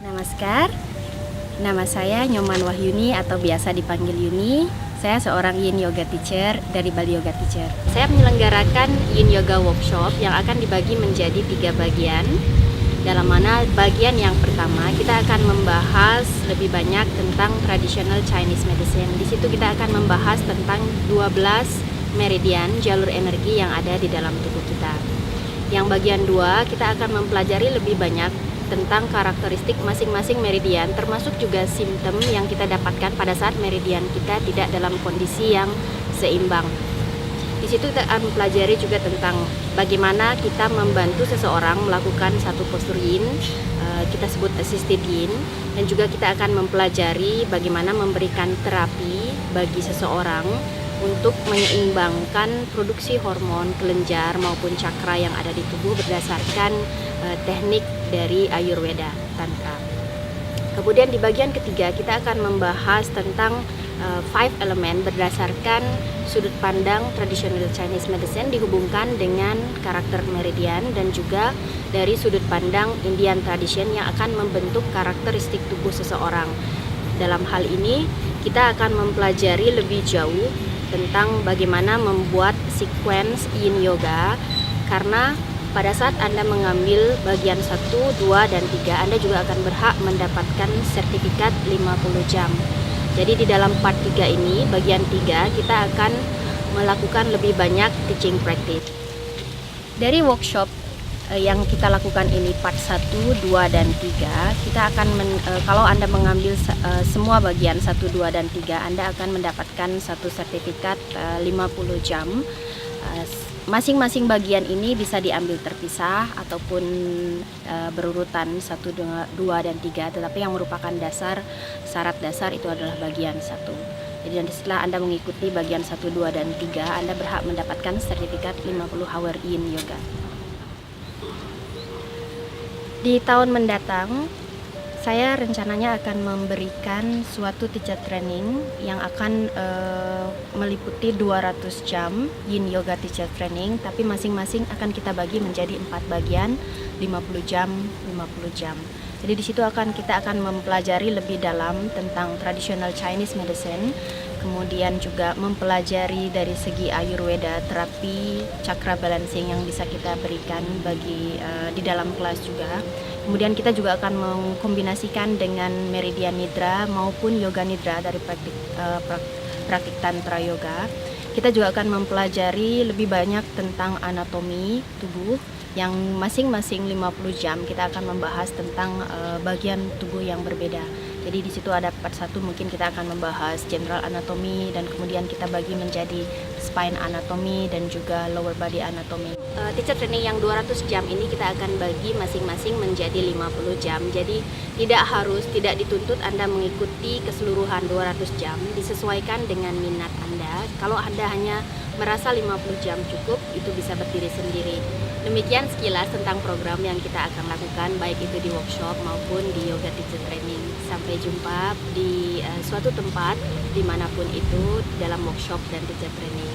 Namaskar, nama saya Nyoman Wahyuni atau biasa dipanggil Yuni. Saya seorang Yin Yoga Teacher dari Bali Yoga Teacher. Saya menyelenggarakan Yin Yoga Workshop yang akan dibagi menjadi 3 bagian. Dalam mana bagian yang pertama kita akan membahas lebih banyak tentang traditional Chinese medicine. Di situ kita akan membahas tentang 12 meridian jalur energi yang ada di dalam tubuh kita. Yang bagian 2 kita akan mempelajari lebih banyak tentang karakteristik masing-masing meridian, termasuk juga simptom yang kita dapatkan pada saat meridian kita tidak dalam kondisi yang seimbang. Di situ kita akan mempelajari juga tentang bagaimana kita membantu seseorang melakukan satu postur yin, kita sebut assisted yin, dan juga kita akan mempelajari bagaimana memberikan terapi bagi seseorang untuk menyeimbangkan produksi hormon, kelenjar maupun cakra yang ada di tubuh berdasarkan teknik dari Ayurveda Tantra. Kemudian di bagian ketiga kita akan membahas tentang 5 elemen berdasarkan sudut pandang traditional Chinese medicine dihubungkan dengan karakter meridian dan juga dari sudut pandang Indian tradition yang akan membentuk karakteristik tubuh seseorang. Dalam hal ini kita akan mempelajari lebih jauh tentang bagaimana membuat sequence Yin Yoga, karena pada saat Anda mengambil bagian 1, 2, dan 3, Anda juga akan berhak mendapatkan sertifikat 50 jam. Jadi di dalam part 3 ini, bagian 3, kita akan melakukan lebih banyak teaching practice. Dari workshop yang kita lakukan ini part 1, 2, dan 3, kita akan kalau Anda mengambil semua bagian 1, 2, dan 3, Anda akan mendapatkan satu sertifikat 50 jam. Masing-masing bagian ini bisa diambil terpisah ataupun berurutan 1, 2, dan 3, tetapi yang merupakan syarat dasar itu adalah bagian 1. Jadi setelah Anda mengikuti bagian 1, 2, dan 3, Anda berhak mendapatkan sertifikat 50 hour Yin Yoga. Di tahun mendatang, saya rencananya akan memberikan suatu teacher training yang akan meliputi 200 jam Yin Yoga teacher training, tapi masing-masing akan kita bagi menjadi 4 bagian, 50 jam, 50 jam. Jadi di situ kita akan mempelajari lebih dalam tentang traditional Chinese medicine, kemudian juga mempelajari dari segi Ayurveda, terapi chakra balancing yang bisa kita berikan bagi di dalam kelas juga. Kemudian kita juga akan mengkombinasikan dengan meridian nidra maupun yoga nidra dari praktik tantra yoga. Kita juga akan mempelajari lebih banyak tentang anatomi tubuh yang masing-masing 50 jam kita akan membahas tentang bagian tubuh yang berbeda. Jadi di situ ada part 1 mungkin kita akan membahas general anatomy, dan kemudian kita bagi menjadi spine anatomy dan juga lower body anatomy. Teacher training yang 200 jam ini kita akan bagi masing-masing menjadi 50 jam. Jadi tidak dituntut Anda mengikuti keseluruhan 200 jam, disesuaikan dengan minat Anda. Kalau Anda hanya merasa 50 jam cukup, itu bisa berdiri sendiri. Demikian sekilas tentang program yang kita akan lakukan, baik itu di workshop maupun di yoga teacher training. Sampai jumpa di suatu tempat dimanapun itu dalam workshop dan teacher training.